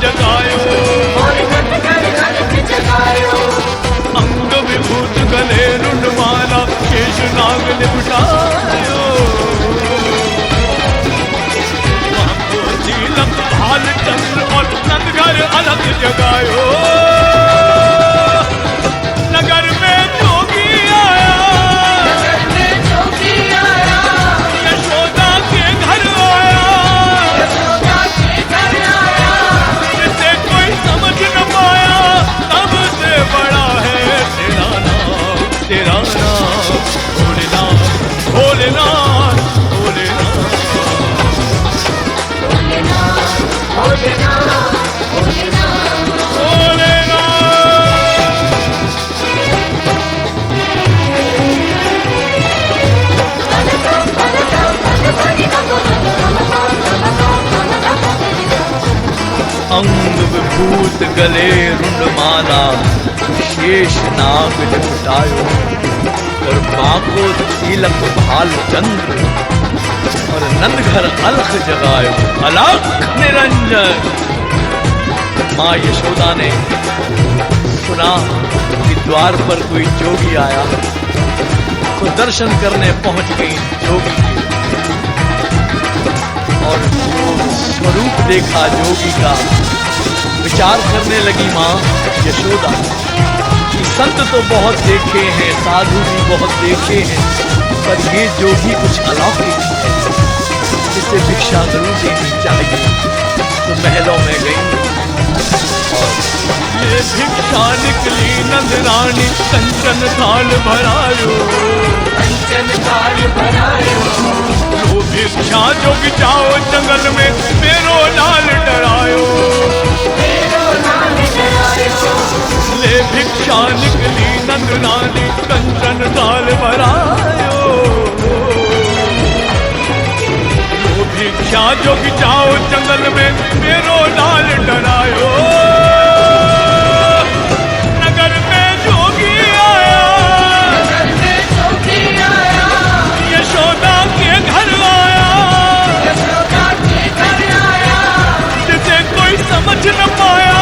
जगायो, अंग विभूत गले रुंडमाला, शेष नाग लिपटायो, तिलक भाल चंद्र और नंदघर अलग जगायो। नगर में जोगी आया, यशोदा के घर आया, जिसे कोई समझ न पाया, तब से बड़ा है तेरा नाम, तेरा नाम भोलेनाथ, भोलेनाथ, भोलेनाथ, भोलेनाथ, अंग विभूत गले रुंडमाला, शेष नाग लिपटायो, और बाको तिलक भाल चंद्र और नंदघर अलख जगायो। अलख निरंजन। माँ यशोदा ने सुना कि द्वार पर कोई जोगी आया, तो दर्शन करने पहुंच गई जोगी के, और स्वरूप देखा जोगी का, विचार करने लगी माँ यशोदा कि संत तो बहुत देखे हैं, साधु भी बहुत देखे हैं, पर ये जोगी कुछ अलौकिक है, इसे भिक्षा जरूर देनी चाहिए। तो महलों में गई और ये भिक्षा निकली नंद रानी, कंचन थाल भरायो, कंचन थाल भरायो, वो भिक्षा जो जाओ जंगल में, मेरो लाल डरायो, मेरो लाल डरायो। ले भिक्षा निकली नंद रानी, कंचन थाल भरायो, वो भिक्षा जो जाओ जंगल में, मेरो लाल डरायो। नगर में जोगी आया, यशोदा के घर आया, जिसे कोई समझ न पाया,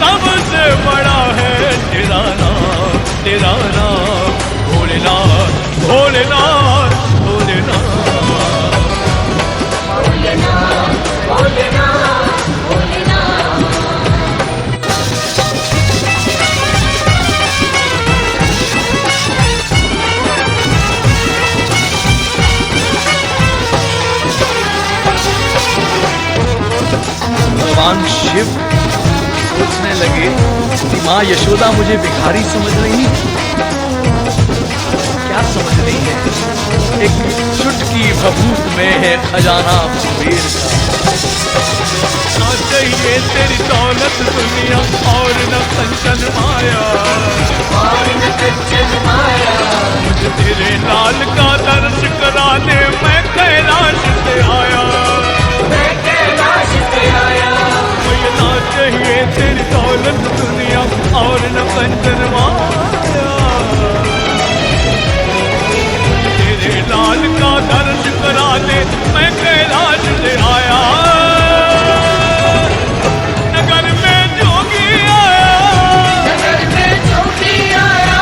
सबसे बड़ा है तेरा नाम, तेरा नाम भोलेनाथ, भोलेनाथ, भोलेनाथ, भोलेनाथ, भोलेनाथ, भोलेनाथ। भगवान शिव सोचने लगे कि माँ यशोदा मुझे भिखारी समझ रही है, क्या समझ रही है? एक चुटकी भभूत में है खजाना कुबेर का। ना चाहिए तेरी दौलत दुनिया, और न कंचन माया, और न कंचन माया, मुझे तेरे लाल का दर्श करा दे, मैं कैलाश से आया, मैं कैलाश से आया। मुझे ना चाहिए तेरी दौलत दुनिया, और न कंचन माया, तेरे लाल का दर्श करा दे, मैं कैलाश से आया। नगर में जोगी आया, नगर में जोगी आया,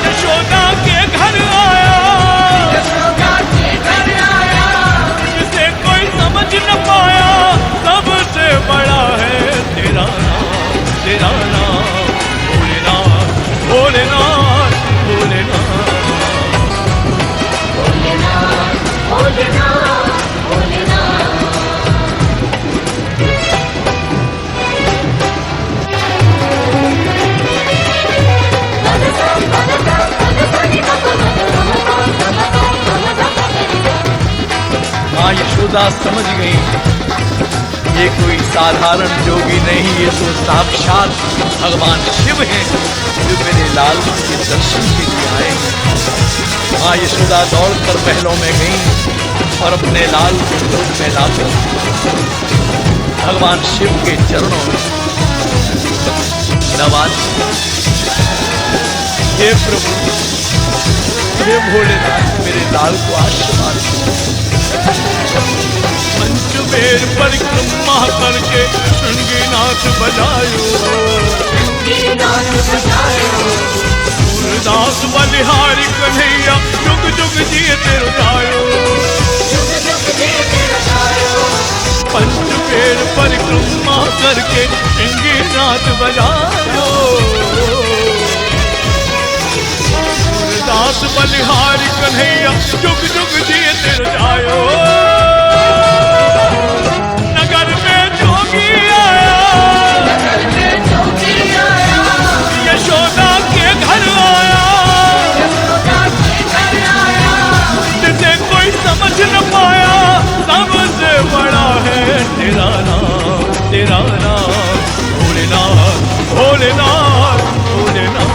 यशोदा के घर आया, यशोदा के घर आया, जिसे कोई समझ न पाया, सबसे बड़ा है तेरा नाम, तेरा नाम भोलेनाथ, भोलेनाथ, भोलेनाथ, भोलेनाथ, भोलेनाथ, भोलेनाथ। माँ यशोदा समझ गई ये कोई साधारण जोगी नहीं, ये तो साक्षात भगवान शिव हैं जो मेरे लाल के दर्शन के लिए आए हैं। माँ यशोदा दौड़कर महलों में गई और अपने लाल को गोद में लाकर भगवान शिव के चरणों में नवाज, हे प्रभु, हे भोलेनाथ, मेरे लाल को आशीर्वाद पंचमेर परिक्रमा करके श्रृंगीनाथ बजायो, सूरदास बलिहारी कन्हैया जुग जुग जिए तेरो जायो। पंचमेर परिक्रमा करके श्रृंगीनाथ बजायो, सूरदास बलिहारी कन्हैया जुग जुग जिए तेरो जायो। नगर में जोगी आया, यशोदा के घर आया, जिसे कोई समझ न पाया, सबसे बड़ा है तेरा नाम, तेरा नाम भोलेनाथ, भोलेनाथ, भोलेनाथ,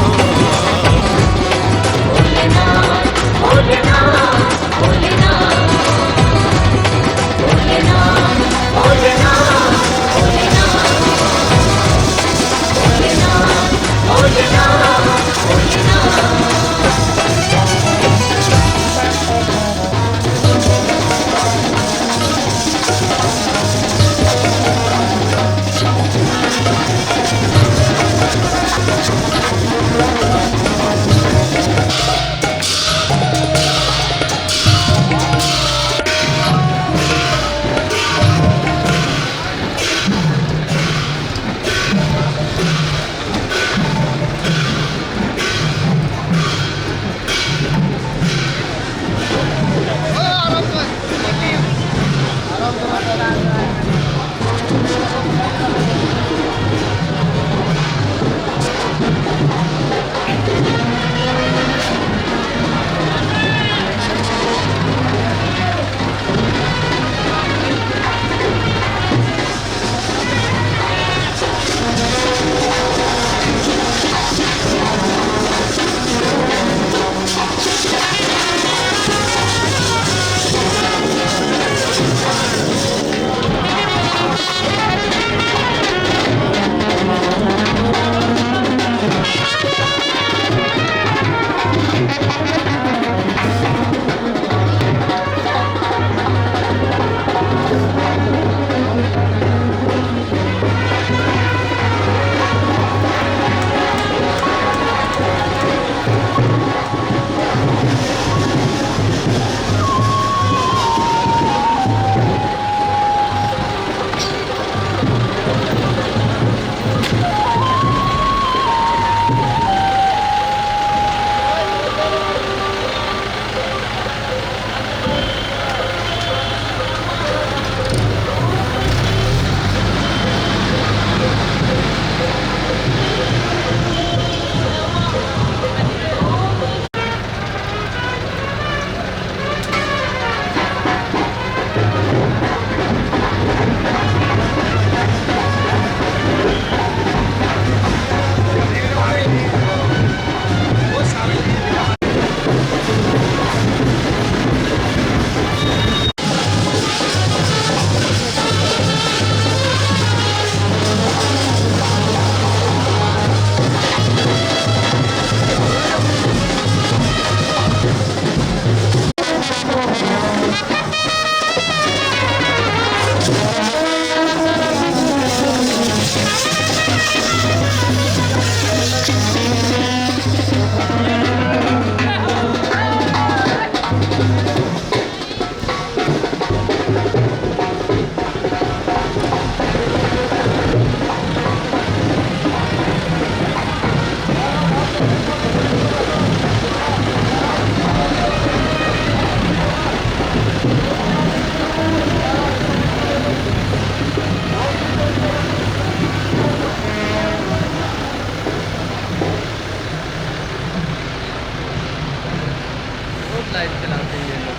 लाइट चलाते हैं ये लोग।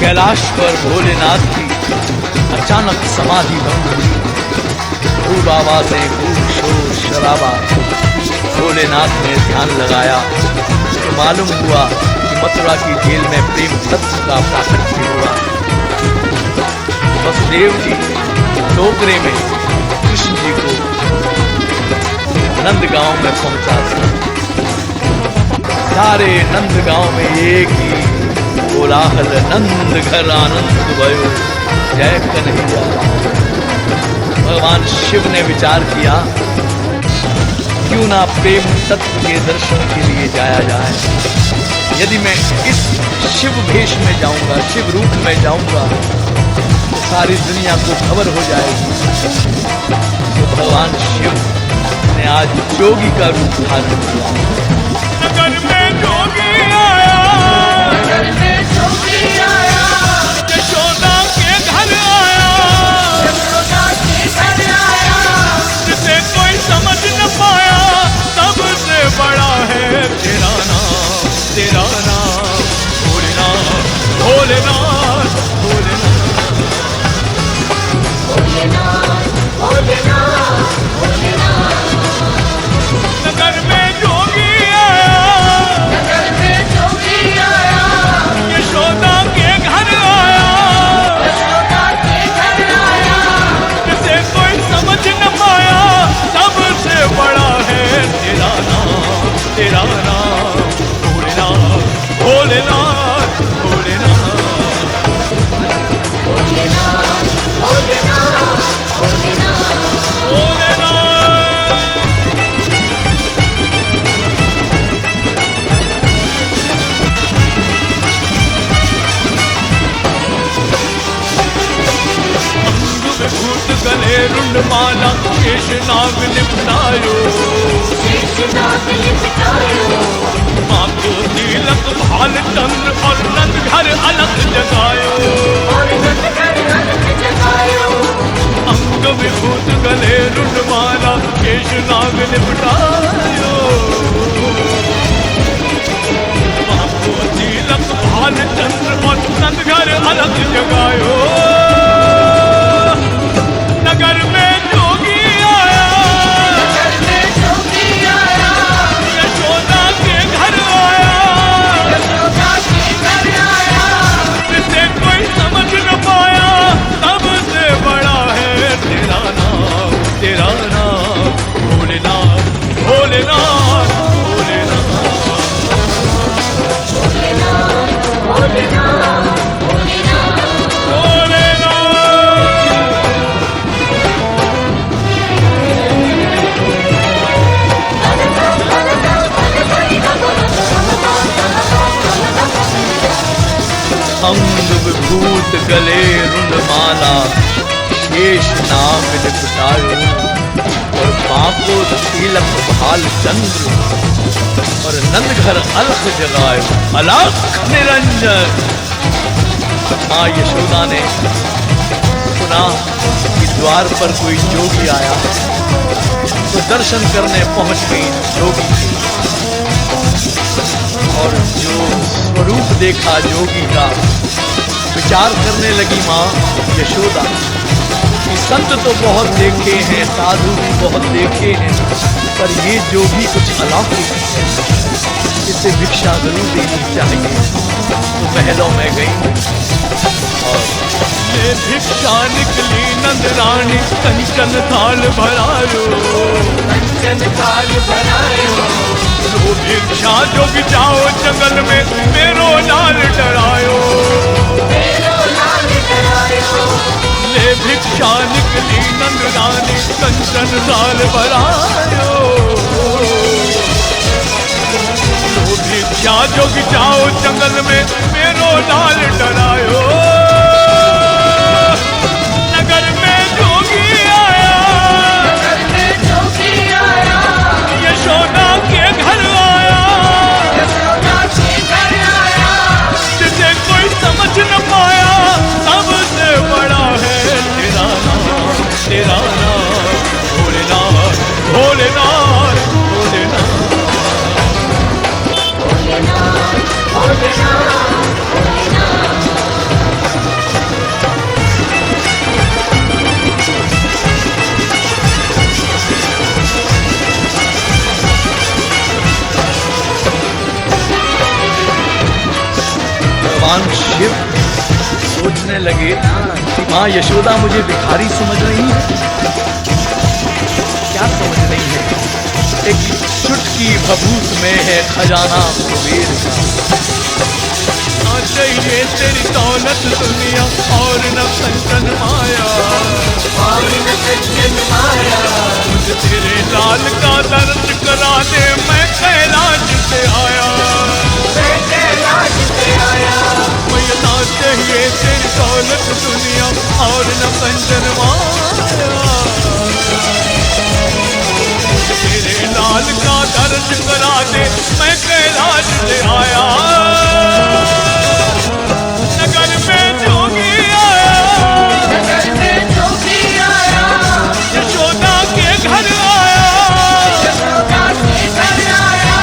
कैलाश पर भोलेनाथ की अचानक समाधि भंग हुई। खूब आवाजें, खूब शोर शराबा। भोलेनाथ ने ध्यान लगाया तो मालूम हुआ कि मथुरा की जेल में प्रेम तत्व का प्राकट्य हुआ। वसुदेव जी टोकरे में कृष्ण जी को नंदगांव में पहुंचा दिया। सारे नंदगांव में एक ही कोलाहल, नंद घर आनंद भयो, जय कन्हैया। भगवान शिव ने विचार किया क्यों ना प्रेम तत्व के दर्शन के लिए जाया जाए। यदि मैं इस शिव भेष में जाऊंगा, शिव रूप में जाऊंगा तो सारी दुनिया को खबर हो जाएगी। तो भगवान शिव ने आज जोगी का रूप धारण किया। नगर में जोगी आया, नगर में जोगी आया, यशोदा के घर आया, यशोदा के घर आया, जिसे कोई समझ न पाया, सबसे बड़ा है तेरा नाम, तेरा नाम भोलेनाथ, भोलेनाथ, भोलेनाथ। भोलेनाथ, भोलेनाथ, भोलेनाथ। नगर में जोगी आया, नगर में जोगी आया, यशोदा के घर आया, यशोदा के घर आया, जिसे कोई समझ न पाया, सबसे बड़ा है तेरा नाम, तेरा नाम भोलेनाथ, भोलेनाथ, भोलेनाथ। भोलेनाथ, भोलेनाथ, भोलेनाथ। भूत गले रुंड माला, केश नाग लिपटायो, शेषनाग लिपटायो, माथो तिलक भाल चंद्र और नंद घर अलग जगायो। और नंद घर अलग जगायो। अंग विभूत गले रुंड माला, केश नाग लिपटायो, माथो तिलक भाल चंद्र और नंद घर अलग जगायो। नगर में जोगी आया, नगर में जोगी आया, यशोदा के घर आया, यशोदा के घर आया, जिसे कोई समझ न पाया, सबसे बड़ा है तेरा नाम, तेरा नाम भोलेनाथ, भोलेनाथ, भोलेनाथ। भोलेनाथ, भोलेनाथ, भोलेनाथ। अंग विभूत गले रुंड माला, शेष नाग लिपटायो, और बांको तिलक भाल चंद्र और नंद घर अलख जगायो। अलख निरंजन। माँ यशोदा ने सुना कि द्वार पर कोई जोगी आया तो दर्शन करने पहुंच गई जोगी के। और जो स्वरूप देखा जोगी का, विचार करने लगी माँ यशोदा कि संत तो बहुत देखे हैं, साधु भी बहुत देखे हैं, पर ये जोगी कुछ अलौकिक है, इसे भिक्षा जरूर देनी चाहिए। तो महलों में गई और ये भिक्षा निकली नंद रानी, कंचन थाल भरायो, कंचन थाल भरायो, लो भिक्षा जोग जाओ जंगल में, मेरो लाल डरायो। मेरो लाल डरायो। ले भिक्षा निकली नंद रानी, कंचन थाल भरायो, लो भिक्षा जोग जाओ जंगल में, मेरो लाल डरायो। नगर में जोगी आया, नगर में जोगी आया, यशोदा के घर आया, यशोदा के घर आया, जिसे कोई समझ न पाया, सबसे बड़ा है तेरा नाम, तेरा नाम भोलेनाथ, भोलेनाथ, भोलेनाथ। भोलेनाथ, भोलेनाथ, भोलेनाथ। सोचने लगे कि माँ यशोदा मुझे भिखारी समझ रही है। क्या समझ रही है? एक चुटकी भभूत में है खजाना कुबेर का। ना चाहिए तेरी दौलत दुनिया और न कंचन माया, और न कंचन माया। मुझे तेरे लाल का दर्द करा दे, मैं कैलाश से आया। मैं कैलाश से आया। मुझे ना चाहिए तेरी दौलत दुनिया और न कंचन माया, मुझे तेरे लाल का दर्द करा दे, मैं कैलाश से आया। नगर में जोगी आया, नगर में जोगी आया। यशोदा के घर आया, यशोदा के घर आया।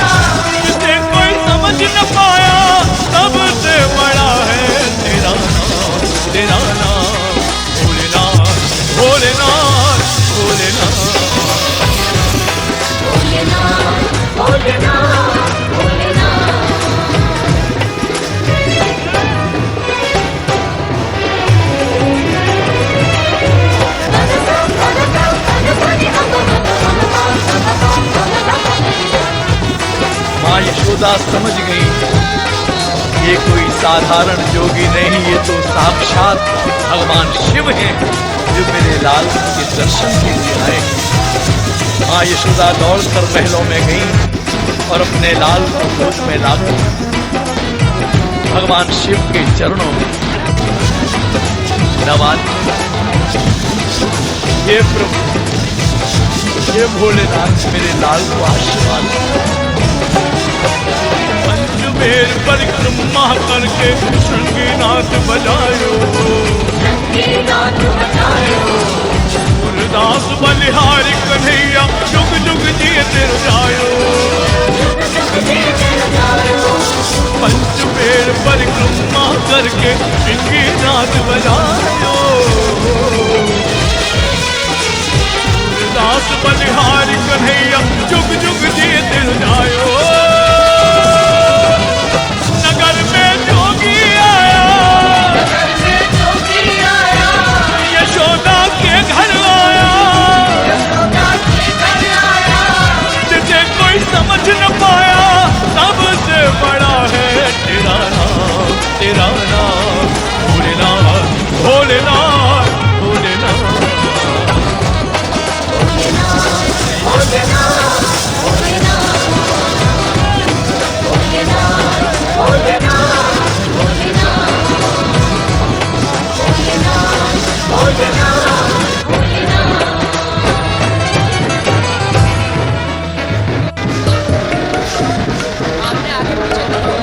जिसे कोई समझ न पाया, सबसे बड़ा है तेरा नाम, तेरा नाम भोलेनाथ, भोलेनाथ, भोलेनाथ। भोलेनाथ, भोलेनाथ, भोलेनाथ। माँ यशोदा समझ गई ये कोई साधारण जोगी नहीं, ये तो साक्षात भगवान शिव हैं जो मेरे लाल के दर्शन के लिए आए हैं। माँ यशोदा दौड़कर महलों में गई और अपने लाल को गोद में लाकर भगवान शिव के चरणों में नवाज, ये प्रभु, ये भोलेनाथ मेरे लाल को आशीर्वाद दो। पंचमेर परिक्रमा करके शृंगीनाथ बजायो, शृंगीनाथ बजायो। गुरदास बलिहारी कन्हैया, जुग जुग जीते जायो। पंचमेर परिक्रमा करके शृंगीनाथ बजायो, गुरदास बलिहारी कन्हैया, जुग जुग जीते जायो। नगर में जोगी आया, नगर में जोगी आया। यशोदा के घर आया, यशोदा के घर आया। जिसे कोई समझ न पाया, सबसे बड़ा है तेरा नाम, तेरा नाम भोलेनाथ, भोलेनाथ, भोलेनाथ। भोलेनाथ, भोलेनाथ, भोलेनाथ, भोलेनाथ, भोलेनाथ, भोलेनाथ, भोलेनाथ। आपने आगे पीछे देखो।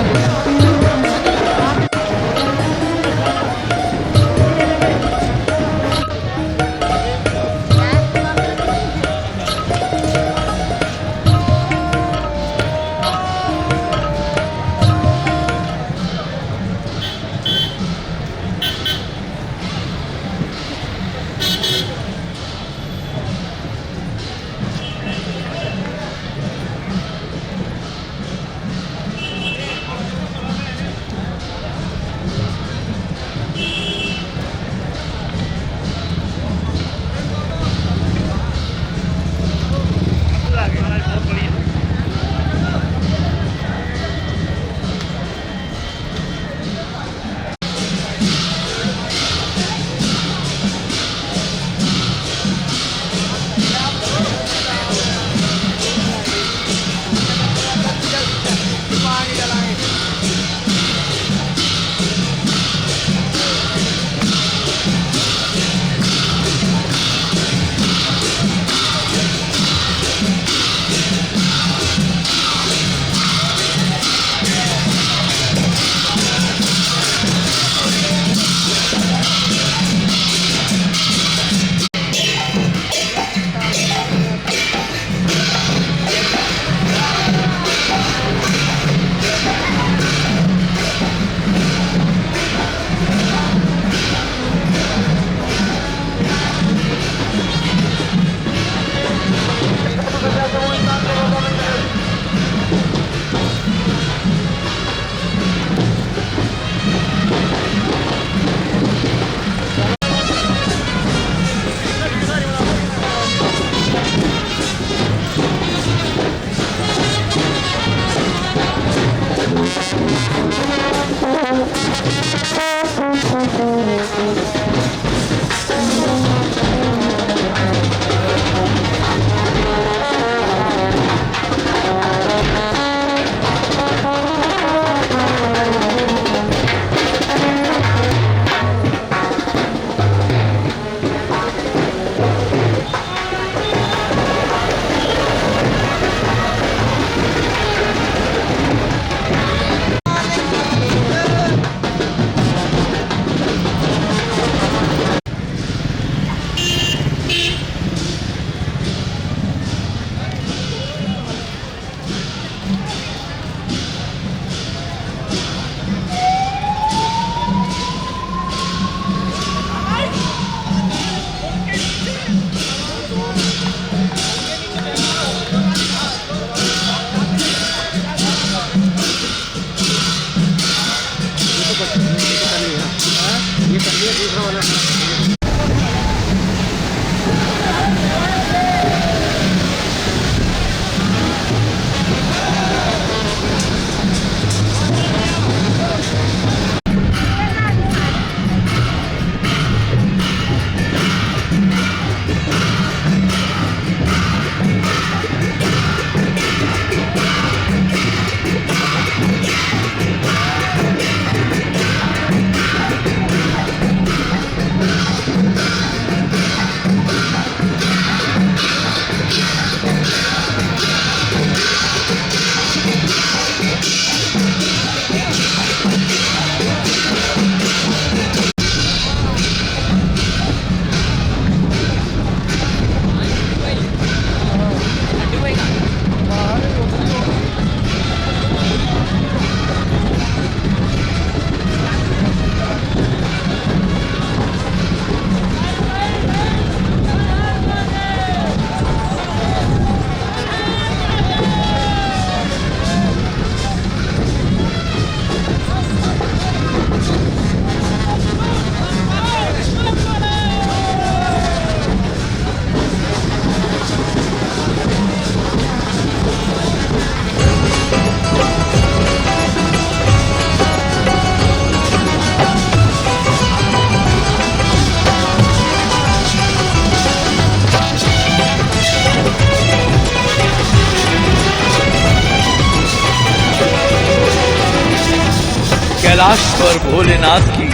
कैलाश पर भोलेनाथ की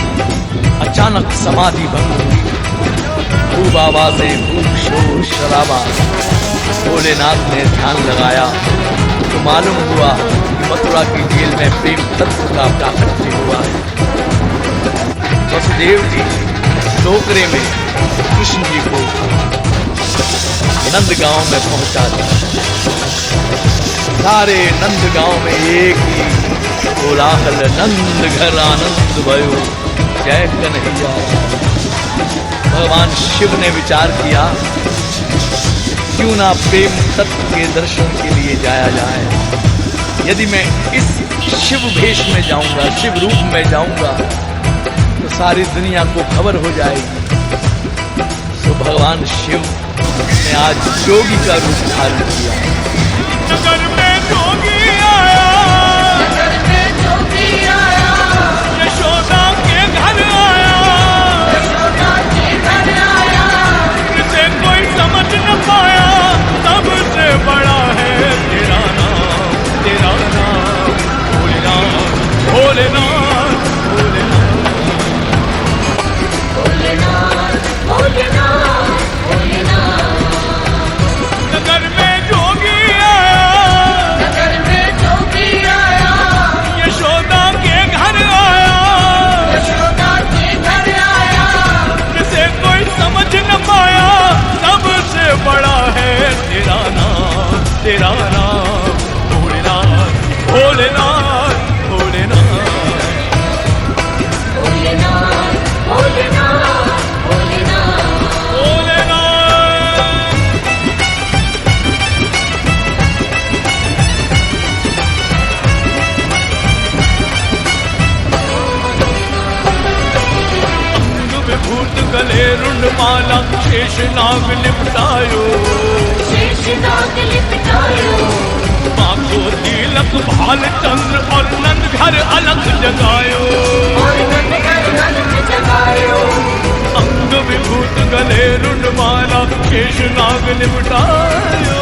अचानक समाधि भंग हुई। खूब आवाजें, खूब शोर शराबा। भोलेनाथ ने ध्यान लगाया तो मालूम हुआ कि मथुरा की जेल में प्रेम तत्व का प्राकट्य हुआ है। वसुदेव जी टोकरे में कृष्ण जी को नंदगांव में पहुंचा दिया। सारे नंदगांव में एक ही कोलाहल, नंद घर आनंद भयो, जय कन्हैया। भगवान शिव ने विचार किया क्यों ना प्रेम तत्व के दर्शन के लिए जाया जाए। यदि मैं इस शिव भेष में जाऊंगा, शिव रूप में जाऊंगा तो सारी दुनिया को खबर हो जाएगी। तो भगवान शिव ने आज जोगी का रूप धारण किया। नगर में जोगी आया, नगर में जोगी आया, यशोदा के घर आया, यशोदा के घर आया, जिसे कोई समझ न पाया, सबसे बड़ा है तेरा नाम, तेरा नाम भोलेनाथ, भोलेनाथ, भोलेनाथ। भोलेनाथ, भोलेनाथ, भोलेनाथ। नगर में जोगी आया, नगर में जोगी आया, यशोदा के घर आया, यशोदा के घर आया, जिसे कोई समझ न पाया, सबसे बड़ा है तेरा नाम, तेरा नाम भोलेनाथ, भोलेनाथ, भोलेनाथ। भोलेनाथ, भोलेनाथ, भोलेनाथ। भूत गले रुंड माला, शेष नाग लिपटायो, शेष नाग लिपटायो, माथो तिलक भाल चंद्र और नंद घर अलग जगायो, और नंद घर अलग जगायो। अंग विभूत गले रुंड माला, शेष नाग लिपटायो,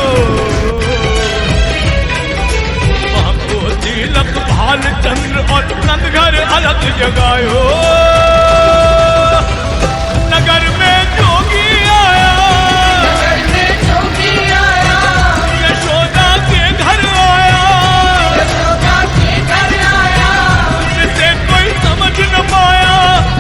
माथो तिलक भाल चंद्र और नंद घर अलग जगायो। नगर में जोगी आया, नगर में जोगी आया, यशोदा के घर आया, यशोदा के घर आया, जिसे कोई समझ न पाया,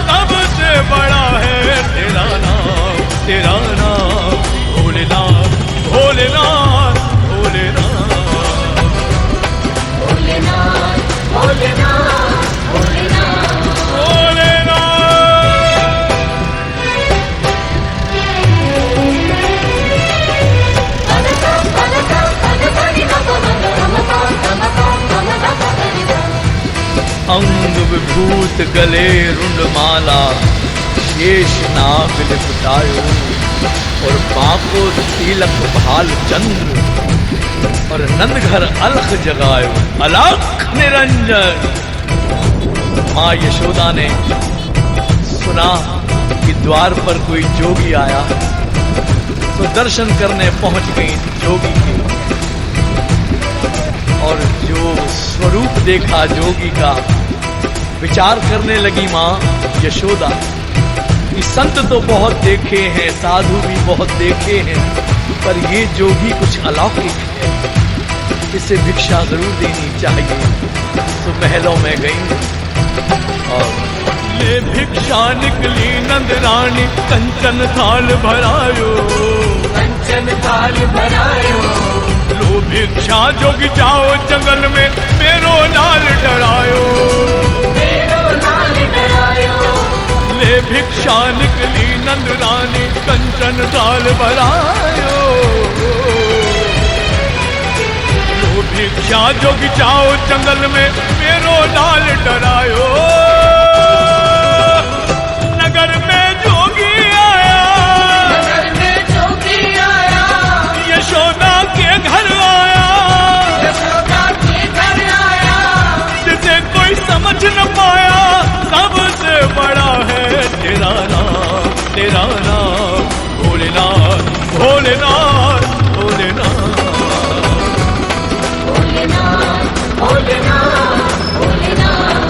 सबसे बड़ा है तेरा नाम, तेरा नाम भोलेनाथ, भोलेनाथ, भोलेनाथ। भोलेनाथ, भोलेनाथ, भोलेनाथ। भोलेनाथ। अंग विभूत गले रुंड माला, शेष नाग लिपटायो और बांको तिलक भाल चंद्र और नंद घर अलख जगायो अलख निरंजन। माँ यशोदा ने सुना कि द्वार पर कोई जोगी आया तो दर्शन करने पहुंच गई जोगी के, और जो स्वरूप देखा जोगी का विचार करने लगी माँ यशोदा कि संत तो बहुत देखे हैं, साधु भी बहुत देखे हैं, पर ये जोगी कुछ अलौकिक है, इसे भिक्षा जरूर देनी चाहिए। तो महलों में गई और ले भिक्षा निकली नंद रानी कंचन थाल भरायो, कंचन थाल भरायो। लो भिक्षा जोगी जाओ जंगल में मेरो लाल डरायो, मेरो लाल डरायो। ले भिक्षा निकली नंद रानी कंचन थाल भरायो। लो भिक्षा जोगी जाओ जंगल में मेरो लाल डरायो। नगर में जोगी आया, नगर में जोगी आया, यशोदा के घर आया, यशोदा के घर आया। जिसे कोई समझ न पाया सबसे बड़ा है तेरा नाम, तेरा नाम भोलेनाथ, भोलेनाथ, भोलेनाथ, भोलेनाथ, भोलेनाथ, भोलेनाथ।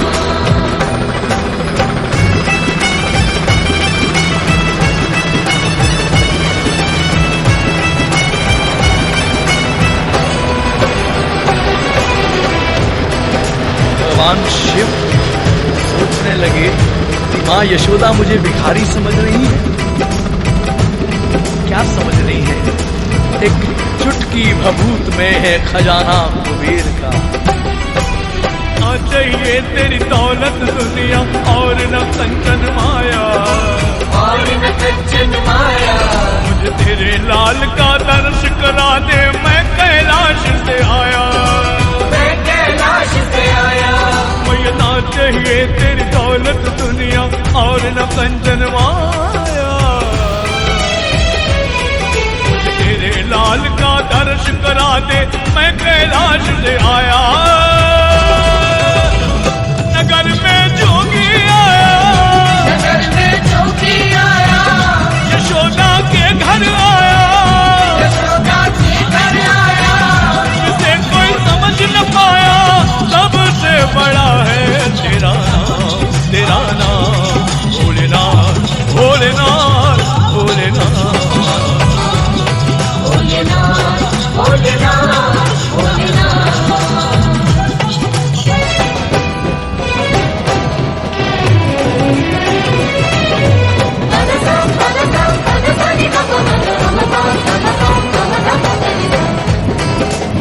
भगवान शिव सोचने लगे कि माँ यशोदा मुझे भिखारी समझ रही है। क्या समझ रही है? एक चुटकी भभूत में है खजाना कुबेर का। आ चाहिए तेरी दौलत दुनिया और न कंचन माया, और न कंचन माया। मुझे तेरे लाल का दर्श करा दे, मैं कैलाश से आया, मैं कैलाश से आया। मुझे ना चाहिए तेरी दौलत दुनिया और न कंचन माया, मुझे तेरे लाल का दर्श करा दे, मैं कैलाश से आया। नगर में जोगी आया, नगर में जोगी आया, यशोदा के घर आया, यशोदा के घर आया। जिसे कोई समझ न पाया सबसे बड़ा है तेरा नाम, तेरा नाम भोलेनाथ, भोलेनाथ, भोलेनाथ, भोलेनाथ, भोलेनाथ, भोलेनाथ।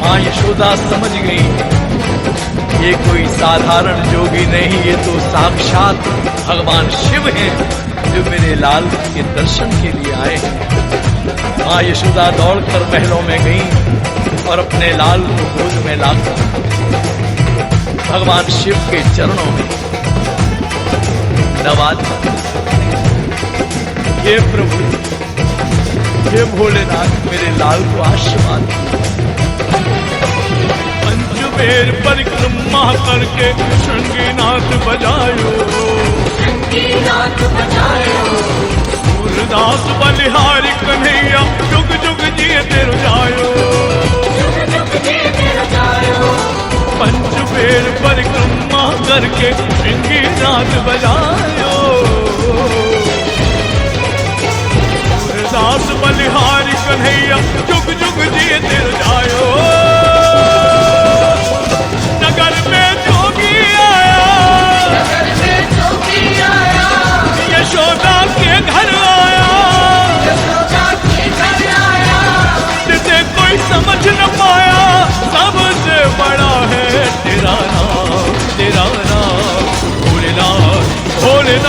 माँ यशोदा समझ गई ये कोई साधारण जोगी नहीं, ये तो साक्षात भगवान शिव हैं जो मेरे लाल के दर्शन के लिए आए हैं। माँ यशोदा दौड़कर महलों में गई और अपने लाल को गोद में लाकर भगवान शिव के चरणों में नवा दिया। हे प्रभु, हे भोलेनाथ, मेरे लाल को आशीर्वाद दो। पंचबेर परिक्रमा करके शृंगीनाथ बजायो, शृंगीनाथ बजायो। सूरदास बलिहारी कन्हैया जुग जुग जिए तेरु जायो, जुग जुग जीते जायो। पंचबेर परिक्रमा करके शृंगीनाथ बजायो। सूरदास बलिहारी कन्हैया जुग जुग जिए तेरु जायो। नगर में जोगी आया, नगर में जोगी आया, यशोदा के घर आया, यशोदा के घर आया। जिसे कोई समझ न पाया सबसे बड़ा है तेरा नाम, तेरा नाम भोलेनाथ, भोलेनाथ।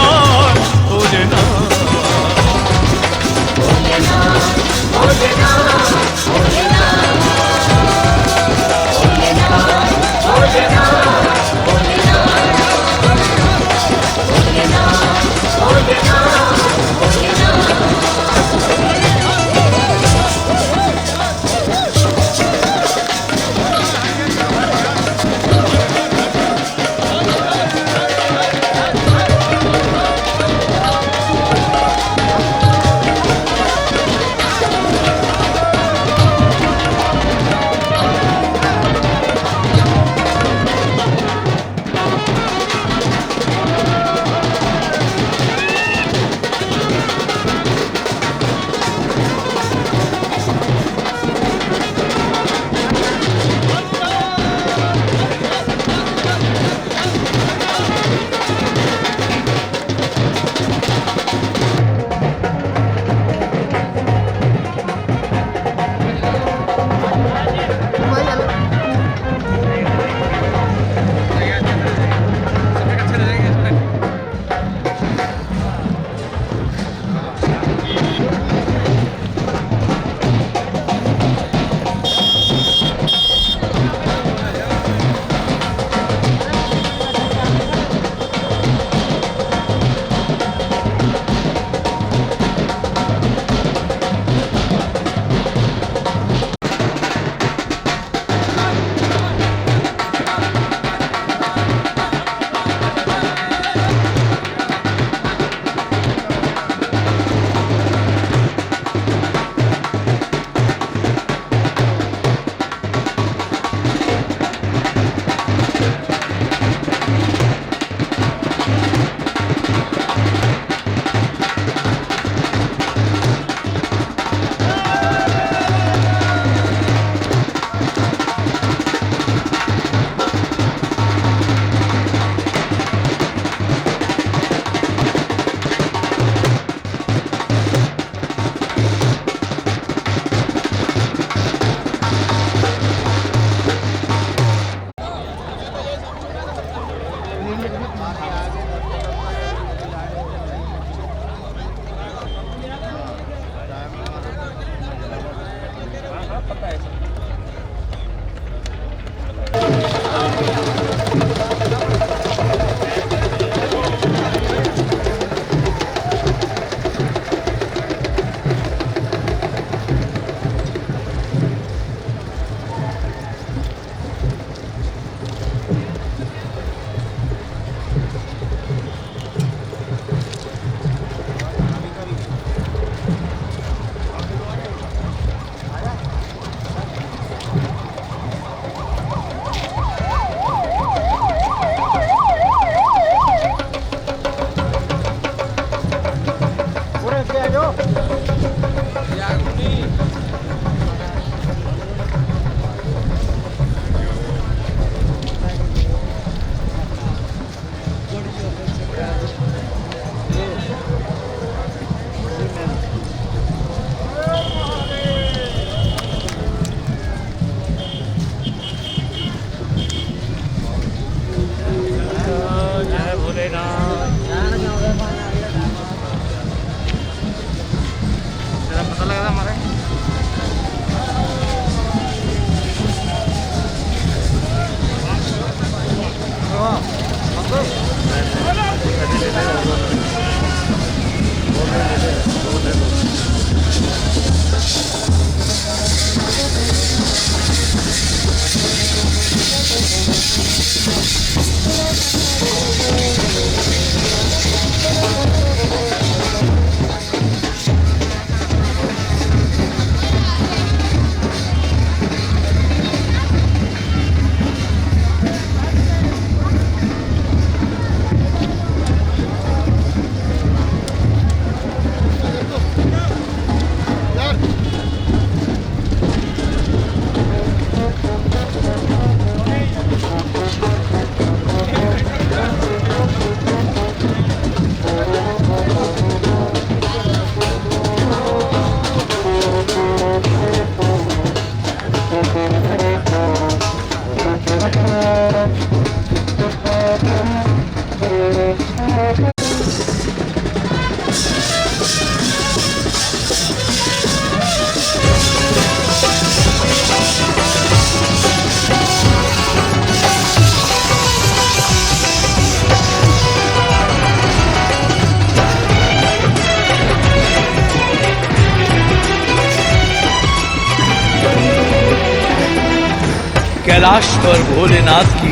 कैलाश पर भोलेनाथ की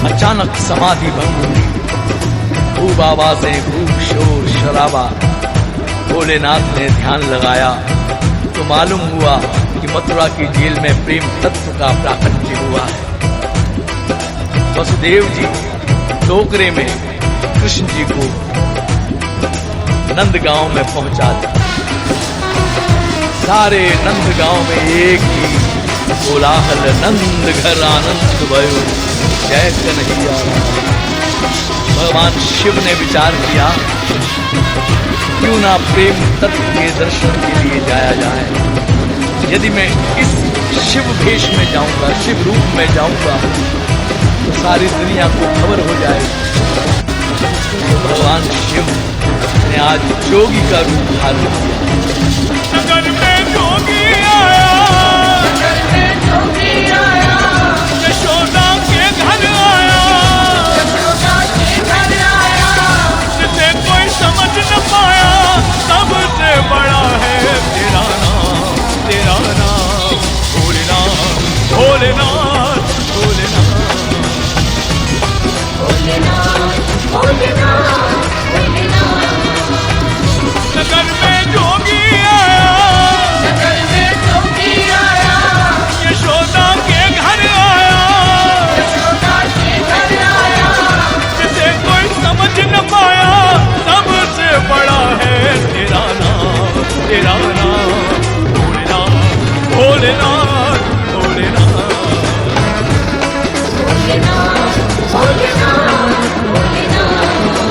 अचानक समाधि भंग हुई। खूब आवाजें, खूब शोर शराबा। भोलेनाथ ने ध्यान लगाया तो मालूम हुआ कि मथुरा की जेल में प्रेम तत्व का प्राकट्य हुआ है। वसुदेव जी टोकरे में कृष्ण जी को नंदगांव में पहुंचा दिया। सारे नंदगांव में एक ही कोलाहल, नंद घर आनंद भयो, जय कन्हैया। भगवान शिव ने विचार किया क्यों ना प्रेम तत्व के दर्शन के लिए जाया जाए। यदि मैं इस शिव भेष में जाऊंगा, शिव रूप में जाऊंगा, तो सारी दुनिया को खबर हो जाएगी। तो भगवान शिव ने आज जोगी का रूप धारण किया। नगर में जोगी आया, नगर में जोगी आया, यशोदा के घर आया, यशोदा के घर आया, जिसे कोई समझ न पाया, सबसे बड़ा है तेरा नाम, तेरा नाम। भोलेनाथ, भोलेनाथ, भोलेनाथ। भोलेनाथ, भोलेनाथ, भोलेनाथ। नगर में जोगी आया, नगर में जोगी आया, यशोदा के घर आया, यशोदा के घर आया, जिसे कोई समझ न पाया, सबसे बड़ा है तेरा नाम, तेरा नाम। भोलेनाथ, भोलेनाथ, भोलेनाथ। भोलेनाथ, भोलेनाथ, भोलेनाथ।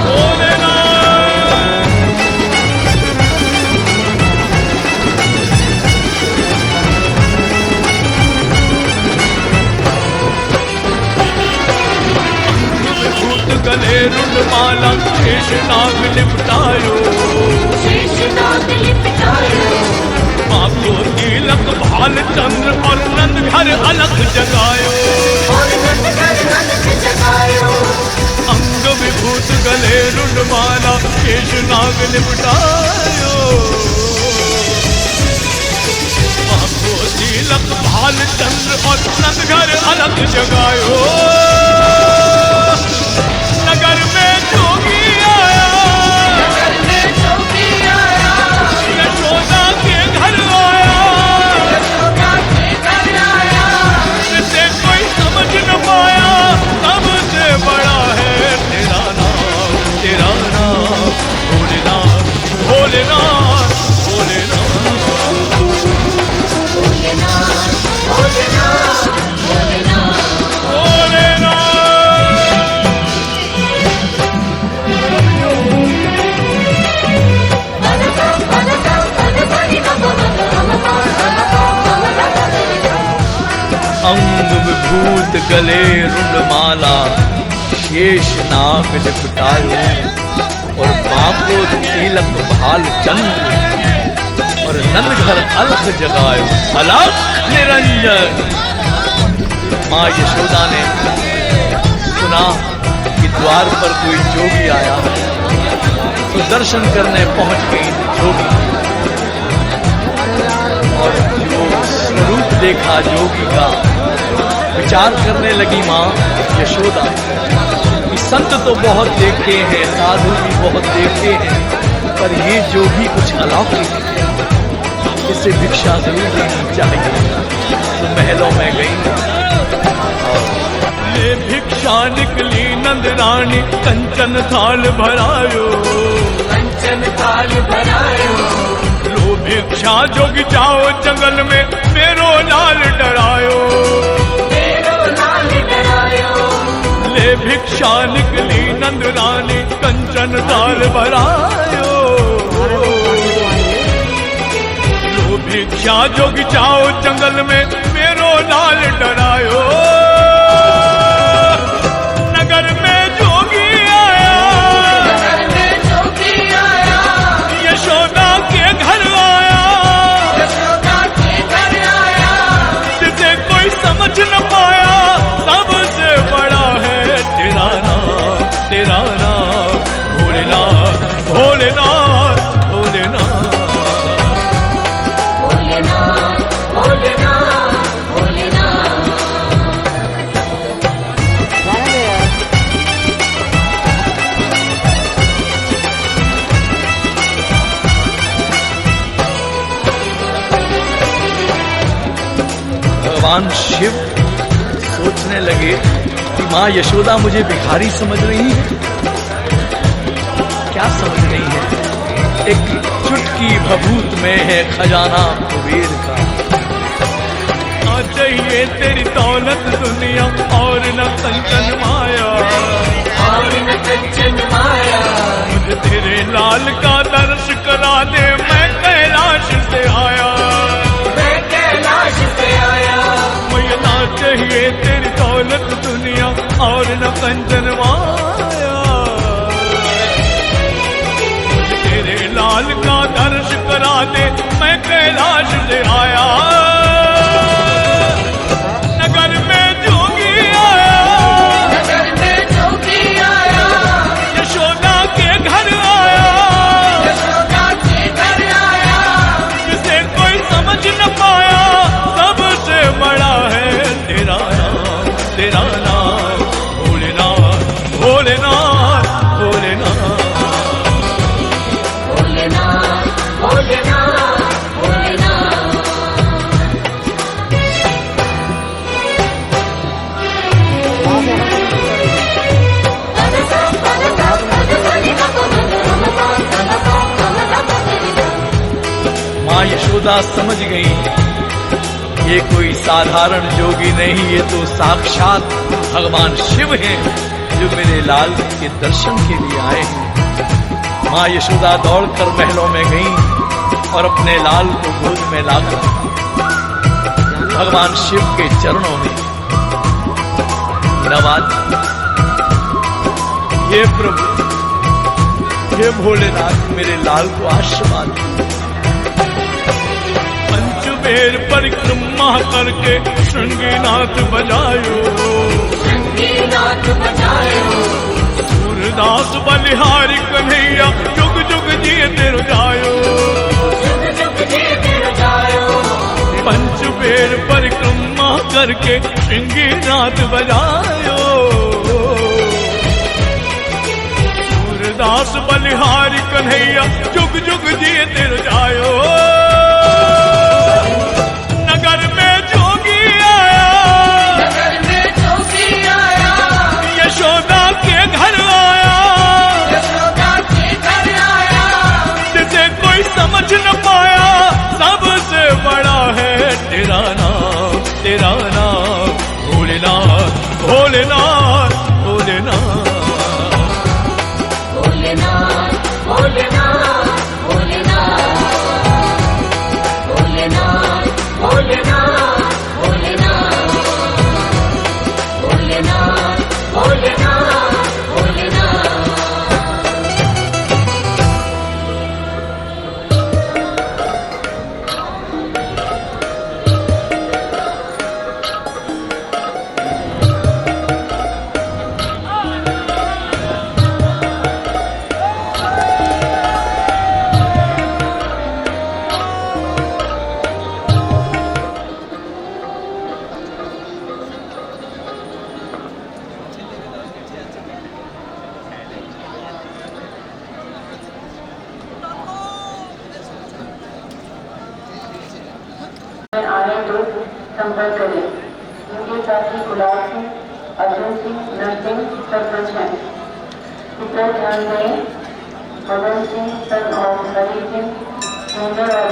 भोलेनाथ। भूत गले रुंडमाला, शेषनाग लिपटायो, शेषनाग लिपटायो, माँ को तिलक भाल चंद्र और नंद घर अलग जगायो। और नंद घर अलग जगायो। अंग विभूत गले रुंडमाला, शेषनाग लिपटायो, माँ को तिलक भाल चंद्र और नंद घर अलग जगायो। नगर में जोगी आया, नगर में जोगी आया, यशोदा के घर आया, यशोदा के घर आया, जिसे कोई समझ न पाया, सबसे बड़ा है तेरा नाम, तेरा नाम। भोलेनाथ, भोलेनाथ, भोलेनाथ। भोलेनाथ, भोलेनाथ, भोलेनाथ। भोलेनाथ। अंग विभूत गले रुंडमाला, शेष नाग लिपटायो, और बाको तिलक भाल चंद्र और नंद घर अलख जगायो। अलख निरंजन। माँ यशोदा ने सुना कि द्वार पर कोई जोगी आया है, तो दर्शन करने पहुंच गई जोगी, और जो स्वरूप देखा जोगी का, विचार करने लगी माँ यशोदा कि संत तो बहुत देखे हैं, साधु भी बहुत देखे हैं, पर ये जोगी कुछ अलौकिक है, इसे भिक्षा जरूर देनी चाहिए। तो महलों में गई ले भिक्षा निकली नंद रानी, कंचन थाल भरायो, कंचन थाल भरायो, लो भिक्षा जोगी जाओ जंगल में, मेरो लाल डरायो। मेरो लाल डरायो। ले भिक्षा निकली नंद रानी, कंचन थाल भरायो, लो भिक्षा जोगी जाओ जंगल में, मेरो लाल डरायो। नगर में जोगी आया, नगर में जोगी आया, यशोदा के घर आया, यशोदा के घर आया, जिसे कोई समझ न पाया, सबसे बड़ा है तेरा नाम, तेरा नाम। भोलेनाथ, भोलेनाथ, भोलेनाथ। भोलेनाथ, भोलेनाथ, भोलेनाथ। भगवान शिव सोचने लगे कि माँ यशोदा मुझे भिखारी समझ रही है। क्या समझ रही है? एक चुटकी भभूत में है खजाना कुबेर का। ना चाहिए तेरी दौलत दुनिया और न कंचन माया, और न कंचन माया। मुझे तेरे लाल का दर्श करा दे, मैं कैलाश से आया, मैं कैलाश से आया। मुझे ना चाहिए तेरी दौलत दुनिया और न कंचन माया, मुझे तेरे लाल का दर्श करा दे, मैं कैलाश से आया। नगर में जोगी आया, नगर में जोगी आया, यशोदा के घर आया, यशोदा के घर आया। जिसे कोई समझ न पाया, सबसे बड़ा है तेरा नाम, तेरा नाम भोलेनाथ, भोलेनाथ, भोलेनाथ। भोलेनाथ, भोलेनाथ, भोलेनाथ। माँ यशोदा समझ गई ये कोई साधारण जोगी नहीं, ये तो साक्षात भगवान शिव हैं जो मेरे लाल के दर्शन के लिए आए हैं। माँ यशोदा दौड़कर महलों में गईं और अपने लाल को गोद में लाकर भगवान शिव के चरणों में नवाज। ये प्रभु, हे भोलेनाथ, मेरे लाल को आशीर्वाद दो। पंचबेर परिक्रमा करके श्रृंगीनाथ बजायो, संगीनाथ बजायो, सूरदास बलिहारी कन्हैया, जुग जुग जियते जायो। जुग जुग जीते जायो। पंचबेर परिक्रमा करके श्रृंगीनाथ बजायो, सूरदास बलिहारी कन्हैया, जुग जुग जियते जायो। नगर में जोगी आया, नगर में जोगी आया, यशोदा के घर आया, यशोदा के घर आया। जिसे कोई समझ न पाया, सबसे बड़ा है तेरा नाम, तेरा नाम भोलेनाथ, भोलेनाथ, भोलेनाथ। भोलेनाथ, भोलेनाथ, भोलेनाथ। भोलेनाथ, भोलेनाथ, भोलेनाथ। भोलेनाथ, भोलेनाथ, भोलेनाथ। आए तो संपर्क करें। उनके साथी गुलाब सिंह, अर्जुन सिंह, नरसिंह सरपंच हैं। कृपया ध्यान दें, भगवान सिंह सन और हरी सिंह, सुंदर और